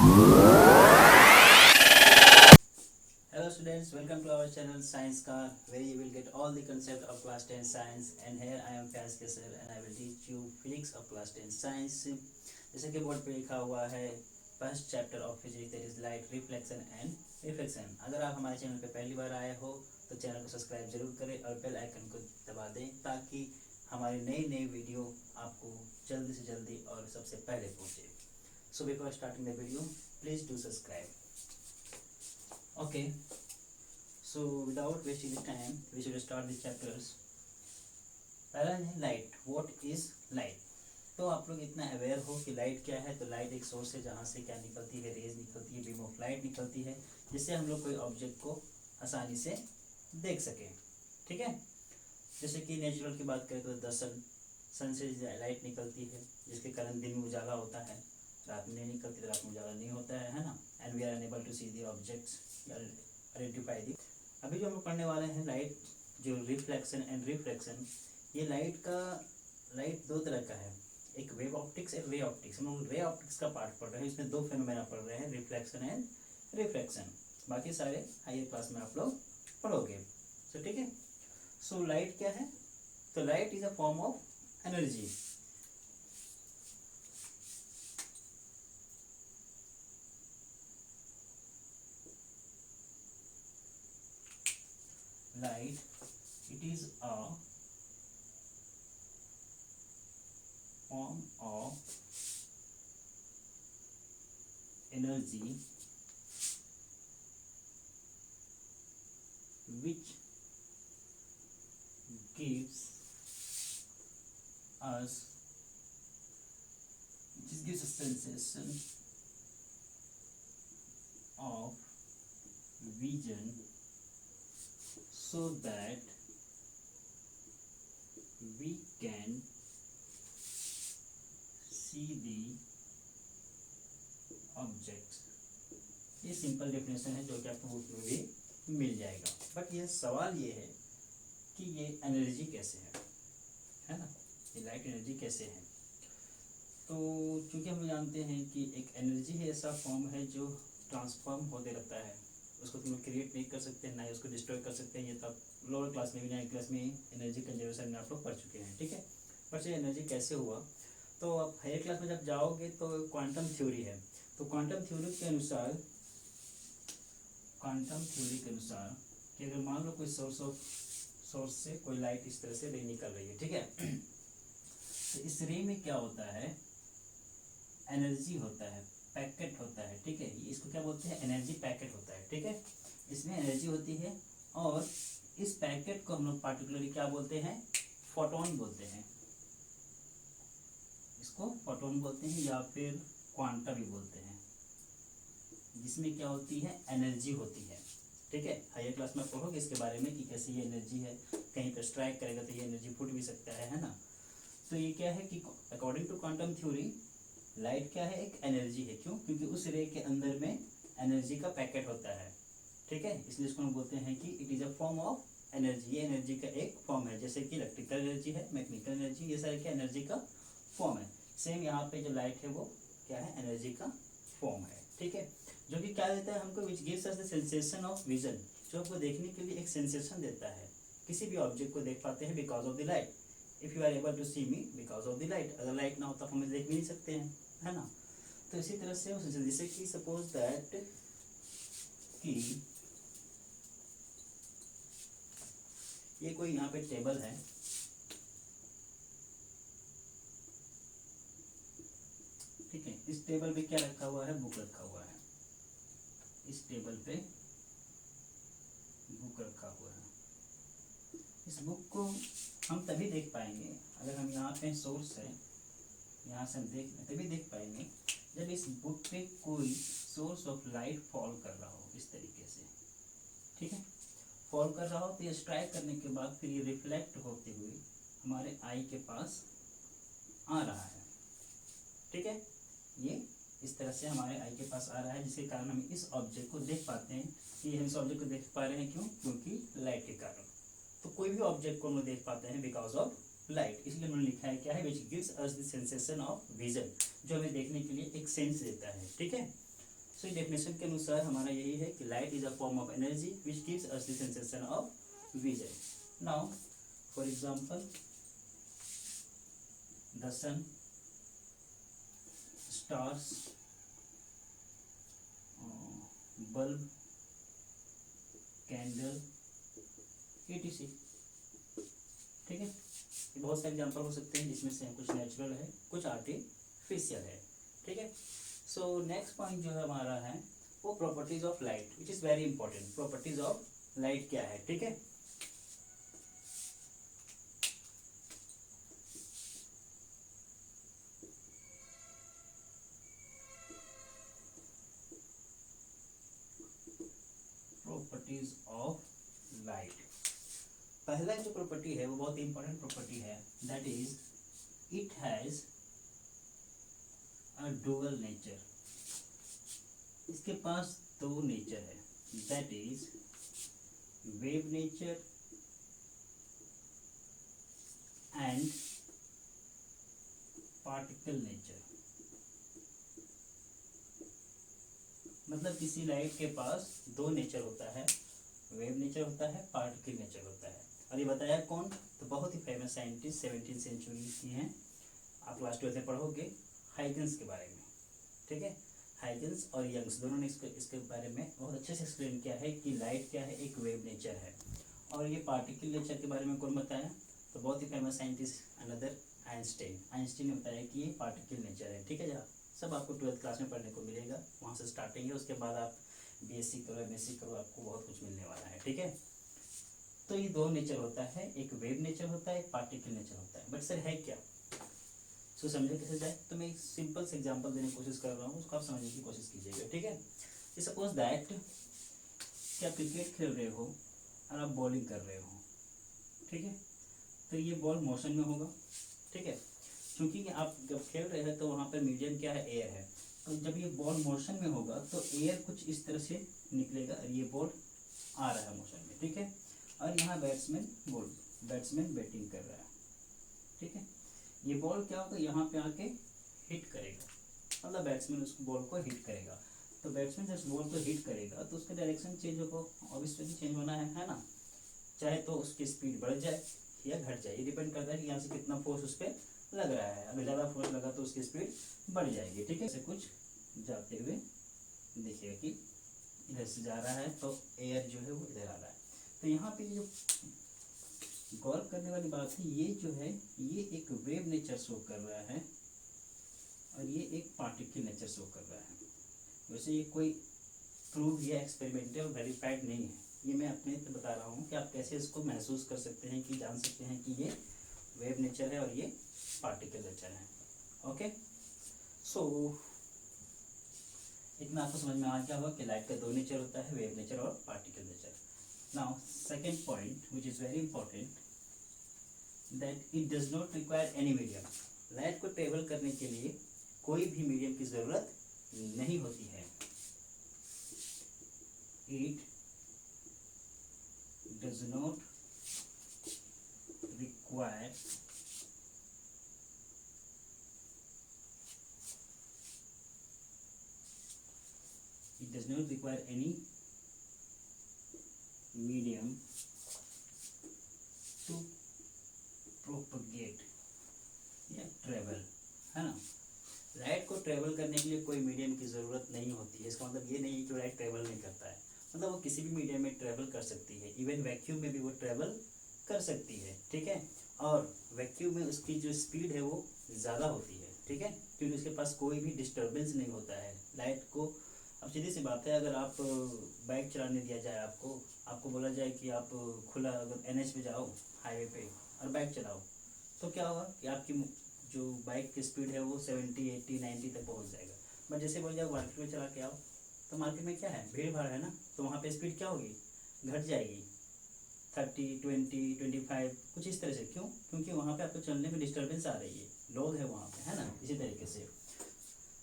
Hello students, welcome to our channel Science Car, where you will get all the concept of class 10 science. And here I am Faiz Kesar and I will teach you physics of class 10 science. जैसे कि board पे लिखा हुआ है first chapter of physics, that is light reflection and reflection. अगर आप हमारे channel पे पहली बार आए हो तो चैनल को सब्सक्राइब जरूर करें और बेल आइकन को दबा दें ताकि हमारी नई वीडियो आपको जल्दी से जल्दी और सबसे पहले पहुँचे। So before starting the video please do subscribe. Okay, so without wasting the time, we should start the chapters. पहला है लाइट। What is light? तो आप लोग इतना अवेयर हो कि लाइट क्या है। तो लाइट एक सोर्स है जहाँ से क्या निकलती है, रेज निकलती है, बीम ऑफ लाइट निकलती है, जिससे हम लोग कोई ऑब्जेक्ट को आसानी से देख सकें। ठीक है, जैसे कि नेचुरल की बात करें तो द सन से लाइट निकलती है, जिसके कारण दिन में उजाला होता है, रात में नहीं निकलती तो रात में उजाला नहीं होता है ना। And we are unable to see the objects, identify the. अभी जो हम लोग पढ़ने वाले हैं लाइट, जो रिफ्लेक्शन एंड रिफ्रैक्शन, ये लाइट दो तरह का है, एक वेव ऑप्टिक्स एक रे ऑप्टिक्स। हम लोग रे ऑप्टिक्स का पार्ट पढ़ रहे हैं, इसमें दो फेनोमेना पढ़ रहे हैं, रिफ्लेक्शन एंड रिफ्रैक्शन। बाकी सारे हायर क्लास में आप लोग पढ़ोगे। सो ठीक है, सो लाइट क्या है? तो light is a form of energy. Light, it is a form of energy which gives us a sensation of vision, so that we can see the objects। ये सिंपल डेफिनेशन है जो कि आपको book में भी मिल जाएगा। बट ये सवाल ये है कि ये एनर्जी कैसे है ना, ये लाइट एनर्जी कैसे है? तो चूंकि हम जानते हैं कि एक एनर्जी है ऐसा फॉर्म है जो ट्रांसफॉर्म होते रहता है, उसको तुम लोग क्रिएट नहीं कर सकते हैं, ना ही उसको डिस्ट्रॉय कर सकते हैं। ये तो आप लोअर क्लास में भी, नाइन क्लास में एनर्जी कंजर्वेशन में आप लोग पढ़ चुके हैं। ठीक है, पर ये एनर्जी कैसे हुआ, तो आप हायर क्लास में जब जाओगे तो क्वांटम थ्योरी है। तो क्वांटम थ्योरी के अनुसार कि अगर मान लो कोई सोर्स से कोई लाइट इस तरह से रे निकल रही है, ठीक है, तो इस रे में क्या होता है, एनर्जी होता है, पैकेट होता है। ठीक है, इसको क्या बोलते हैं, एनर्जी पैकेट होता है। ठीक है, इसमें एनर्जी होती है और इस पैकेट को हम लोग पार्टिकुलरली क्या बोलते हैं, फोटोन बोलते हैं। इसको फोटोन बोलते हैं या फिर क्वांटा भी बोलते हैं, जिसमें क्या होती है, एनर्जी होती है। ठीक है, हायर क्लास में पढ़ोगे इसके बारे में कि कैसे ये एनर्जी है, कहीं पर स्ट्राइक करेगा तो ये एनर्जी फूट भी सकता है ना। तो ये क्या है कि according to quantum theory light क्या है, एक एनर्जी है। क्यों? क्योंकि उस रे के अंदर में एनर्जी का पैकेट होता है। ठीक है, इसलिए इसको हम बोलते हैं कि it is a form of energy. ये एनर्जी का एक फॉर्म है, जैसे कि इलेक्ट्रिकल एनर्जी है, मैकेनिकल एनर्जी, ये सारे क्या एनर्जी का फॉर्म है। सेम यहाँ पे जो लाइट है वो क्या है, एनर्जी का फॉर्म है। ठीक है, जो कि क्या देता है हमको, विच gives us the sensation of vision, जो हमको देखने के लिए एक सेंसेशन देता है। किसी भी ऑब्जेक्ट को देख पाते हैं because of the light. If you are able to see me because of the light, अगर लाइट ना हो तो हमें देख भी नहीं सकते हैं, है ना। तो इसी तरह से जैसे कि सपोज दैट कि ये कोई यहाँ पे टेबल है, ठीक है, इस टेबल पे क्या रखा हुआ है, बुक रखा हुआ है। इस टेबल पे बुक रखा हुआ है। इस बुक को हम तभी देख पाएंगे अगर हम यहाँ पे सोर्स है, यहाँ से हम तभी देख पाएंगे जब इस बुक पे कोई सोर्स ऑफ लाइट फॉल कर रहा हो, इस तरीके से। ठीक है, फॉल कर रहा हो तो ये स्ट्राइक करने के बाद फिर ये रिफ्लेक्ट होते हुए हमारे आई के पास आ रहा है। ठीक है, ये इस तरह से हमारे आई के पास आ रहा है, जिसके कारण हम इस ऑब्जेक्ट को देख पाते हैं। ये हम इस ऑब्जेक्ट को देख पा रहे हैं, क्यों? क्योंकि लाइट के कारण। तो कोई भी ऑब्जेक्ट को हम लोग देख पाते हैं बिकॉज ऑफ लाइट, इसलिए उन्होंने लिखा है क्या है, विच gives us the sensation of vision, जो हमें देखने के लिए एक सेंस देता है। ठीक है, सो डेफिनेशन के अनुसार हमारा यही है कि light is a form of energy which gives us the sensation of vision. Now for example the sun, stars, bulb, candle, etc। ठीक है, ये बहुत सारे एग्जाम्पल हो सकते हैं जिसमें से कुछ नेचुरल है, कुछ आर्टिफिशियल है। ठीक है, सो नेक्स्ट पॉइंट जो है हमारा है वो properties of light, which is very important. Properties of light क्या है? ठीक है, प्रॉपर्टीज ऑफ लाइट। पहला जो प्रॉपर्टी है वो बहुत इंपॉर्टेंट प्रॉपर्टी है, that is it has a dual nature. इसके पास दो नेचर है, that is wave nature and particle nature. मतलब किसी लाइट के पास दो नेचर होता है, वेव नेचर होता है, पार्टिकल नेचर होता है। और ये बताया कौन? तो बहुत ही फेमस साइंटिस्ट 17वीं सेंचुरी की हैं, आप क्लास 12 में पढ़ोगे, हाइगन्स के बारे में। ठीक है, हाइगन्स और यंग्स दोनों ने इसके बारे में बहुत अच्छे से एक्सप्लेन किया है कि लाइट क्या है, एक वेव नेचर है। और ये पार्टिकल नेचर के बारे में कौन बताया? तो बहुत ही famous scientist another Einstein. Einstein ने बताया कि ये पार्टिकल नेचर है। ठीक है, जरा सब आपको 12th क्लास में पढ़ने को मिलेगा, वहाँ से स्टार्टिंग है, उसके बाद आप बीएससी करो, एमएससी करो, आपको बहुत कुछ मिलने वाला है। ठीक है, तो ये दो नेचर होता है, एक वेव नेचर होता है, एक पार्टिकल नेचर होता है। बट सर है क्या? सो समझे कैसे जाए, तो मैं एक सिंपल से एग्जांपल देने की कोशिश कर रहा हूँ, उसको आप समझने की कोशिश कीजिएगा। ठीक है, सपोज दैट कि आप क्रिकेट खेल रहे हो और आप बॉलिंग कर रहे हो। ठीक है, तो ये बॉल मोशन में होगा। ठीक है, क्योंकि आप जब खेल रहे हैं तो वहाँ पर मीडियम क्या है? एयर है। तो जब ये बॉल मोशन में होगा तो एयर कुछ इस तरह से निकलेगा और ये बॉल आ रहा है मोशन में। ठीक है, और यहाँ बैट्समैन बैटिंग कर रहा है। ठीक है, ये बॉल क्या होगा? यहाँ पे आके हिट करेगा, मतलब बैट्समैन उस बॉल को हिट करेगा। तो बैट्समैन जब बॉल को हिट करेगा तो उसका डायरेक्शन चेंज होगा, ऑब्वियसली चेंज होना है ना। चाहे तो उसकी स्पीड बढ़ जाए या घट जाए, ये डिपेंड करता है कि यहाँ से कितना फोर्स उस पर लग रहा है। अगर ज़्यादा फोर्स लगा तो उसकी स्पीड बढ़ जाएगी। ठीक है, ऐसे कुछ जाते हुए देखिए कि इधर से जा रहा है तो एयर जो है वो इधर आ रहा है। तो यहाँ पे जो गौर करने वाली बात है, ये जो है ये एक वेव नेचर शो कर रहा है और ये एक पार्टिकल नेचर शो कर रहा है। वैसे ये कोई प्रूव या एक्सपेरिमेंटल वेरीफाइड नहीं है, ये मैं अपने से बता रहा हूँ कि आप कैसे इसको महसूस कर सकते हैं, कि जान सकते हैं कि ये वेव नेचर है और ये पार्टिकल नेचर है। ओके, सो इतना आपको समझ में आ गया होगा कि लाइट का दो नेचर होता है, वेव नेचर और particle nature. Now second point which is very important, that it does not require any medium. Light को ट्रेवल करने के लिए कोई भी मीडियम की ज़रूरत नहीं होती है। It does not require any medium to propagate या ट्रेवल, है ना। लाइट को ट्रेवल करने के लिए कोई मीडियम की ज़रूरत नहीं होती है। इसका मतलब ये नहीं कि लाइट ट्रेवल नहीं करता है, मतलब वो किसी भी मीडियम में ट्रेवल कर सकती है, इवन वैक्यूम में भी वो ट्रेवल कर सकती है। ठीक है, और वैक्यूम में उसकी जो स्पीड है वो ज़्यादा होती है। ठीक है, क्योंकि उसके पास कोई भी डिस्टर्बेंस नहीं होता है लाइट को। अब सीधी सी बात है, अगर आप बाइक चलाने दिया जाए, आपको बोला जाए कि आप खुला अगर एनएच पे जाओ, हाईवे पे, और बाइक चलाओ, तो क्या होगा कि आपकी जो बाइक की स्पीड है वो 70, 80, 90 तक पहुंच जाएगा। बट जैसे बोल जाओ मार्केट में चला के आओ, तो मार्केट में क्या है? भीड़ भाड़ है ना, तो वहाँ पे स्पीड क्या होगी? घट जाएगी, 30, 20, 25, कुछ इस तरह से। क्यों? क्योंकि वहाँ पे आपको चलने में डिस्टर्बेंस आ रही है, लोग है वहाँ पे, है ना, इसी तरीके से।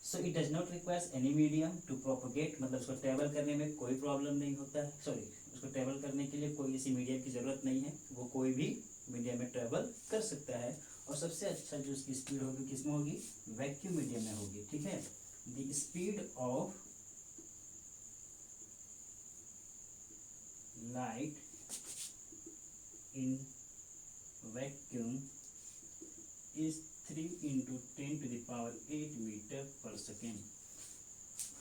So it does not requires any medium to propagate, मतलब उसको ट्रेवल करने में कोई प्रॉब्लम नहीं होता है, सॉरी, उसको ट्रेवल करने के लिए कोई ऐसी मीडियम की ज़रूरत नहीं है, वो कोई भी मीडियम में ट्रेवल कर सकता है। और सबसे अच्छा जो उसकी स्पीड होगी किस में होगी? वैक्यूम मीडियम में होगी। ठीक है, the speed of light in vacuum is 3 into 10 to the power 8 metre per second.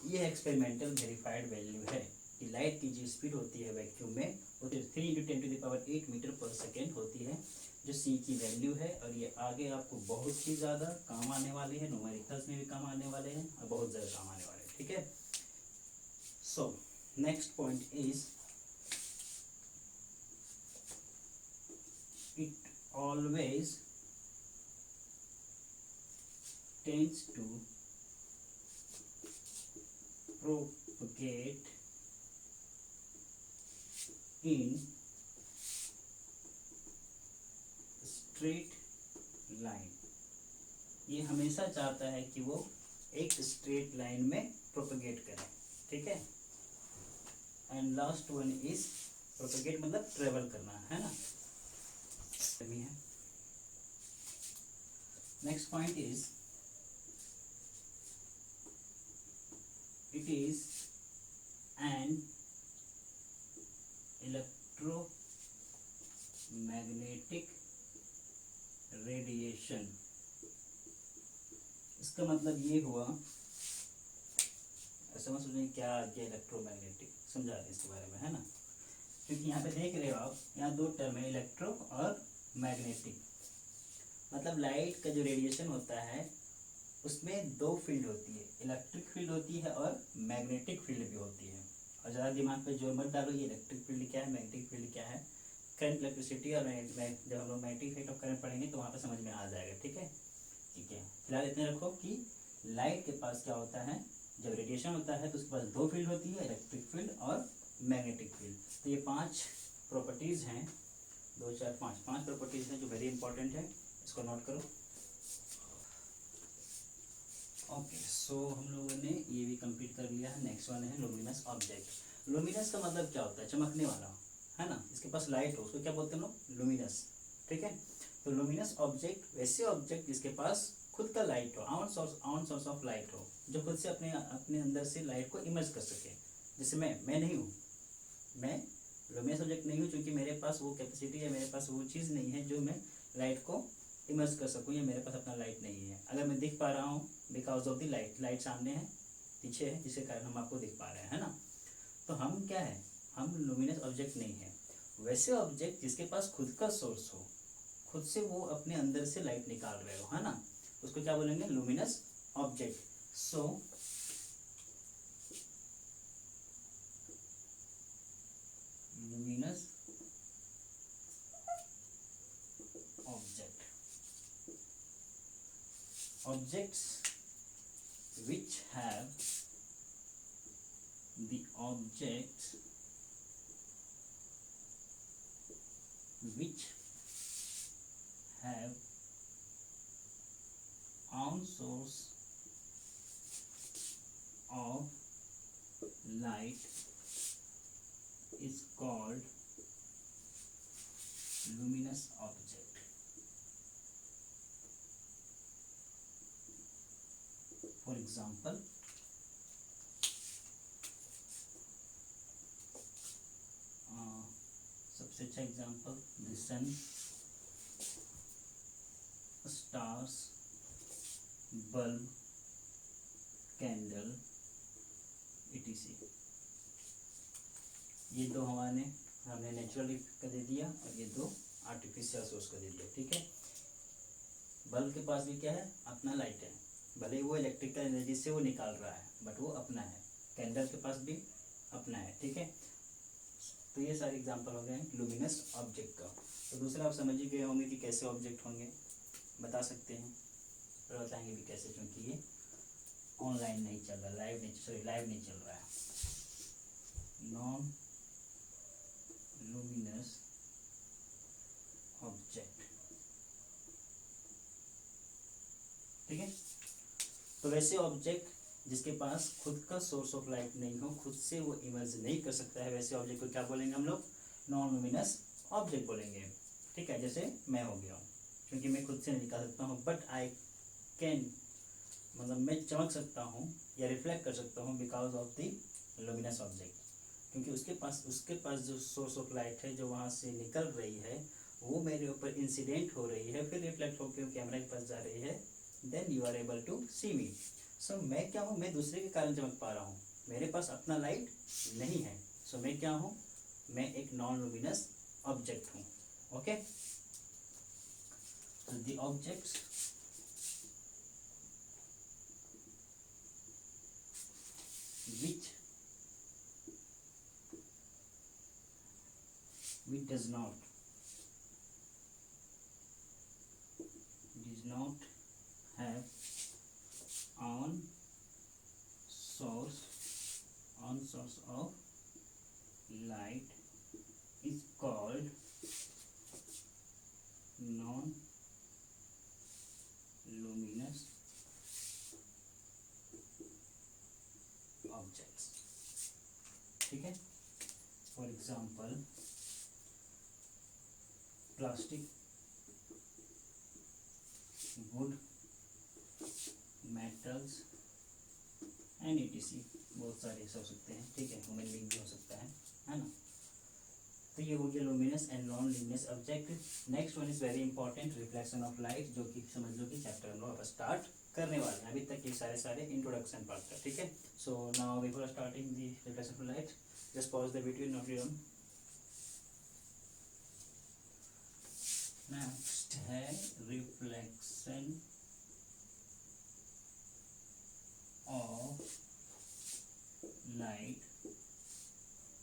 ये एक्सपेरिमेंटल वेरीफाइड वैल्यू है कि लाइट की जो स्पीड होती है वैक्यूम में वो 3 into 10 to the power 8 metre per second होती है, जो सी की वैल्यू है। और ये आगे आपको बहुत ही ज़्यादा काम आने वाले हैं, न्यूमेरिकल्स में भी काम आने वाले हैं और बहुत ज़्यादा काम आने वाले हैं, ठीक है। So next point is it always tends to propagate in straight line। ये हमेशा चाहता है कि वो एक स्ट्रेट लाइन में प्रोपगेट करे, ठीक है। And last one is propagate मतलब ट्रेवल करना, है ना। Next point is it is an electromagnetic radiation। इसका मतलब ये हुआ, ऐसा मत सोचें क्या इलेक्ट्रोमैग्नेटिक, समझा दें इसके बारे में, है ना। क्योंकि यहाँ पे देख रहे हो आप, यहाँ दो टर्म है, इलेक्ट्रो और मैग्नेटिक। मतलब लाइट का जो रेडिएशन होता है उसमें दो फील्ड होती है, इलेक्ट्रिक फील्ड होती है और मैग्नेटिक फील्ड भी होती है। और ज़्यादा दिमाग पे जोर मत डालो, ये इलेक्ट्रिक फील्ड क्या है, मैग्नेटिक फील्ड क्या है। करंट, इलेक्ट्रिसिटी और जब हम लोग मैग्नेटिक इफेक्ट ऑफ करंट पढ़ेंगे तो वहाँ पे समझ में आ जाएगा, ठीक है। ठीक है, फिलहाल इतने रखो कि लाइट के पास क्या होता है, जब रेडिएशन होता है तो उसके पास दो फील्ड होती है, इलेक्ट्रिक फील्ड और मैग्नेटिक फील्ड। तो ये 5 प्रॉपर्टीज़ हैं, 2 4 5 प्रॉपर्टीज़ हैं जो वेरी इंपॉर्टेंट है, इसको नोट करो। ओके, सो हम लोगों ने ये भी कंप्लीट कर लिया है। नेक्स्ट वन है लुमिनस ऑब्जेक्ट। लुमिनस का मतलब क्या होता है, चमकने वाला, है ना। इसके पास लाइट हो उसको क्या बोलते हैं हम लोग, लुमिनस, ठीक है। तो लुमिनस ऑब्जेक्ट वैसे ऑब्जेक्ट जिसके पास खुद का लाइट हो, ऑन सोर्स ऑफ लाइट हो, जो खुद से अपने अंदर से लाइट को इमर्ज कर सके। जैसे मैं नहीं हूँ, मैं लुमिनस ऑब्जेक्ट नहीं हूँ क्योंकि मेरे पास वो कैपेसिटी है, मेरे पास वो चीज़ नहीं है जो मैं लाइट को इमर्ज कर सकूँ, या मेरे पास अपना लाइट नहीं है। अगर मैं दिख पा रहा हूँ बिकॉज ऑफ द लाइट सामने है, पीछे है, जिसके कारण हम आपको दिख पा रहे हैं, है ना। तो हम क्या है, हम लुमिनस ऑब्जेक्ट नहीं है। वैसे ऑब्जेक्ट जिसके पास खुद का सोर्स हो, खुद से वो अपने अंदर से लाइट निकाल रहे हो, है ना, उसको क्या बोलेंगे, luminous object. So luminous objects which have the objects which have own source of light is called luminous object। For example, सबसे अच्छा example the sun, stars, bulb, candle, etc। ये दो हमने नेचुरली का दे दिया और ये दो आर्टिफिशियल सोर्स का दे दिया, ठीक है। बल्ब के पास भी क्या है, अपना लाइट है, भले वो इलेक्ट्रिकल एनर्जी से वो निकाल रहा है बट वो अपना है। कैंडल के पास भी अपना है, ठीक है। तो ये सारे एग्जांपल हो गए हैं लुमिनस ऑब्जेक्ट का। तो दूसरा आप समझ ही गए होंगे कि कैसे ऑब्जेक्ट होंगे, बता सकते हैं, फिर बताएंगे भी कैसे, क्योंकि ये ऑनलाइन नहीं चल रहा, लाइव नहीं चल रहा है। नॉन लुमिनस ऑब्जेक्ट, ठीक है। तो वैसे ऑब्जेक्ट जिसके पास खुद का सोर्स ऑफ लाइट नहीं हो, खुद से वो इमर्ज नहीं कर सकता है, वैसे ऑब्जेक्ट को क्या बोलेंगे हम लोग, नॉन लुमिनस ऑब्जेक्ट बोलेंगे, ठीक है। जैसे मैं हो गया हूँ, क्योंकि मैं खुद से नहीं निकाल सकता हूँ, बट आई कैन, मतलब मैं चमक सकता हूँ या रिफ्लेक्ट कर सकता हूँ because of the luminous object. क्योंकि उसके पास जो सोर्स ऑफ लाइट है जो वहाँ से निकल रही है वो मेरे ऊपर इंसिडेंट हो रही है, फिर रिफ्लेक्ट होकर कैमरा के पास जा रही है, then you are able to see me. So मैं क्या हूँ, मैं दूसरे के कारण चमक पा रहा हूँ, मेरे पास अपना लाइट नहीं है। सो मैं क्या हूँ, मैं एक नॉन लुमिनस ऑब्जेक्ट हूँ। Okay, the objects which does not have on source of light is called non luminous objects। ठीक है, for example plastic, would, metals and etc, बहुत सारे हो सकते हैं। ठीक है, ह्यूमन बीइंग भी हो सकता है ना। तो ये हो गया luminous and non luminous object. Next one is very important, reflection of light, जो कि समझ लो कि चैप्टर हम लोग स्टार्ट करने वाले हैं। अभी तक ये सारे इंट्रोडक्शन पार्ट था। ठीक है, so now before starting the reflection of light, just pause the video, note down. Next है रिफ्लेक्शन ऑफ लाइट,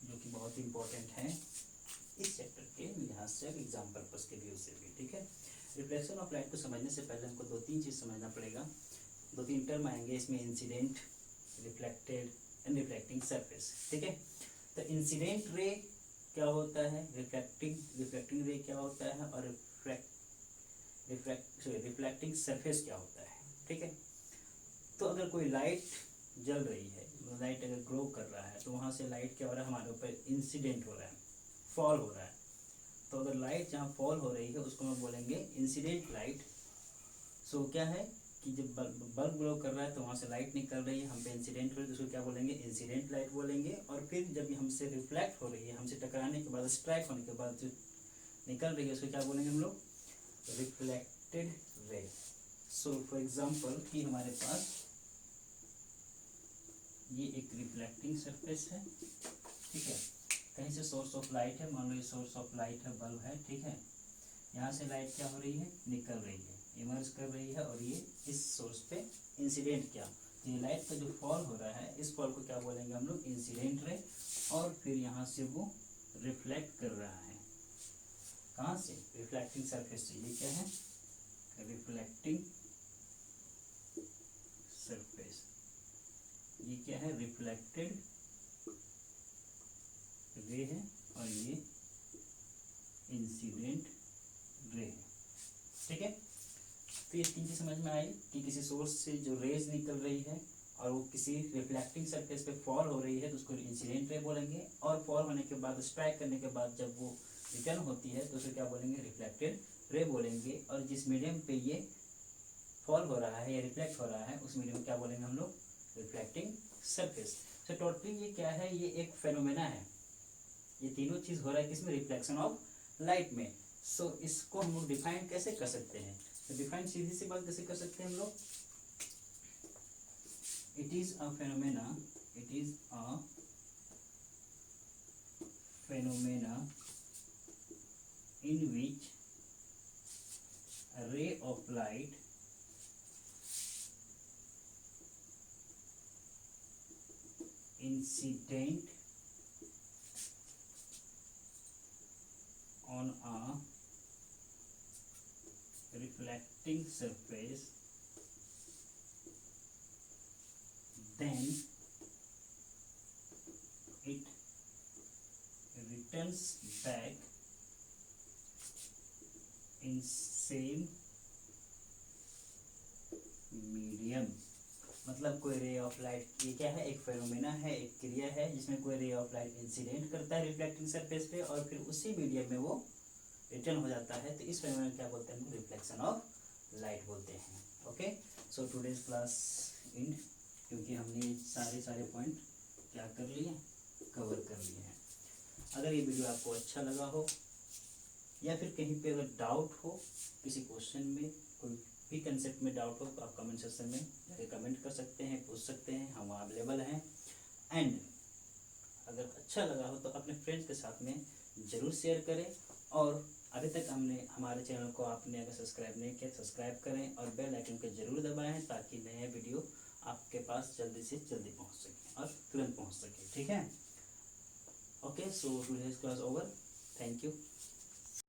जो कि बहुत इंपॉर्टेंट है इस चैप्टर के लिहाज से, एग्जाम पर्पस के व्यू से भी। ठीक है, रिफ्लेक्शन ऑफ लाइट को समझने से पहले हमको दो तीन चीज़ समझना पड़ेगा। दो तीन टर्म आएंगे इसमें, incident, reflected and reflecting surface. ठीक है, तो इंसिडेंट रे क्या होता है, रिफ्लेक्टिंग रे क्या होता है, और रिफ्लेक्टिंग सरफेस क्या होता है। ठीक है, तो अगर कोई लाइट जल रही है, लाइट अगर ग्लो कर रहा है, तो वहाँ से लाइट क्या हो रहा है, हमारे ऊपर इंसिडेंट हो रहा है, फॉल हो रहा है। तो अगर लाइट जहाँ फॉल हो रही है उसको हम बोलेंगे इंसिडेंट लाइट। सो क्या है कि जब बल्ब ग्लो कर रहा है तो वहाँ से लाइट निकल रही है, हम पे इंसिडेंट हो रही है, तो उसको क्या बोलेंगे, इंसिडेंट लाइट बोलेंगे। और फिर जब हमसे रिफ्लेक्ट हो रही है, हमसे टकराने के बाद, स्ट्राइक होने के बाद जो निकल रही है, उसको क्या बोलेंगे हम लोग, reflected ray. So for example कि हमारे पास ये एक रिफ्लेक्टिंग सरफेस है। ठीक है, कहीं से सोर्स ऑफ लाइट है, मान लो ये सोर्स ऑफ लाइट है, बल्ब है। ठीक है, यहाँ से लाइट क्या हो रही है, निकल रही है, इमर्ज कर रही है, और ये इस सोर्स पे इंसिडेंट किया, तो ये लाइट का जो फॉल हो रहा है, इस फॉल को क्या बोलेंगे हम लोग, इंसिडेंट रे। और फिर यहाँ से वो रिफ्लेक्ट कर रहा है, कहाँ से, रिफ्लेक्टिंग सरफेस से। ये क्या है, रिफ्लेक्टिंग सरफेस। ये क्या है, रिफ्लेक्टेड रे है, और ये इंसिडेंट रे है। ठीक है, तो ये तीन चीज समझ में आई कि किसी सोर्स से जो रेज निकल रही है और वो किसी रिफ्लेक्टिंग सरफेस पे फॉल हो रही है, तो उसको इंसिडेंट रे बोलेंगे। और फॉल होने के बाद, स्ट्राइक करने के बाद जब वो रिटर्न होती है, तो उसे क्या बोलेंगे, रिफ्लेक्टेड रे बोलेंगे। और जिस मीडियम पे ये फॉल हो रहा है या रिफ्लेक्ट हो रहा है, उस मीडियम क्या बोलेंगे हम लोग, रिफ्लेक्टिंग सरफेस। तो टोटली ये क्या है, ये एक फेनोमेना है। ये तीनों चीज हो रहा है किसमें, रिफ्लेक्शन ऑफ लाइट में। सो इसको हम लोग डिफाइन कैसे कर सकते हैं, तो डिफाइन सीधी सी बात कैसे कर सकते हैं हम लोग, it is a phenomena in which a ray of light incident on a reflecting surface, then it returns back in same medium. मतलब कोई रे ऑफ लाइट, ये क्या है, एक फेनोमेना है, एक क्रिया है जिसमें कोई रे ऑफ लाइट इंसिडेंट करता है रिफ्लेक्टिंग सरफेस पे, और फिर उसी मीडियम में वो रिटर्न हो जाता है। तो इस फेनोमेना क्या बोलते हैं, रिफ्लेक्शन ऑफ लाइट बोलते हैं। Okay, so today's class in, क्योंकि हमने सारे पॉइंट क्या कर लिए, कवर कर लिए हैं। अगर ये वीडियो आपको अच्छा लगा हो या फिर कहीं पे अगर डाउट हो, किसी क्वेश्चन में कोई भी कंसेप्ट में डाउट हो, तो आप कमेंट सेक्शन में जाके कमेंट कर सकते हैं, पूछ सकते हैं, हम वहाँ अवेलेबल हैं। एंड अगर अच्छा लगा हो तो अपने फ्रेंड्स के साथ में ज़रूर शेयर करें, और अभी तक हमारे चैनल को आपने अगर सब्सक्राइब नहीं किया, सब्सक्राइब करें और बेल आइकन को ज़रूर दबाएं, ताकि नया वीडियो आपके पास जल्दी से जल्दी पहुंच सके और तुरंत पहुंच सके। ठीक है, okay, so today's class over, thank you.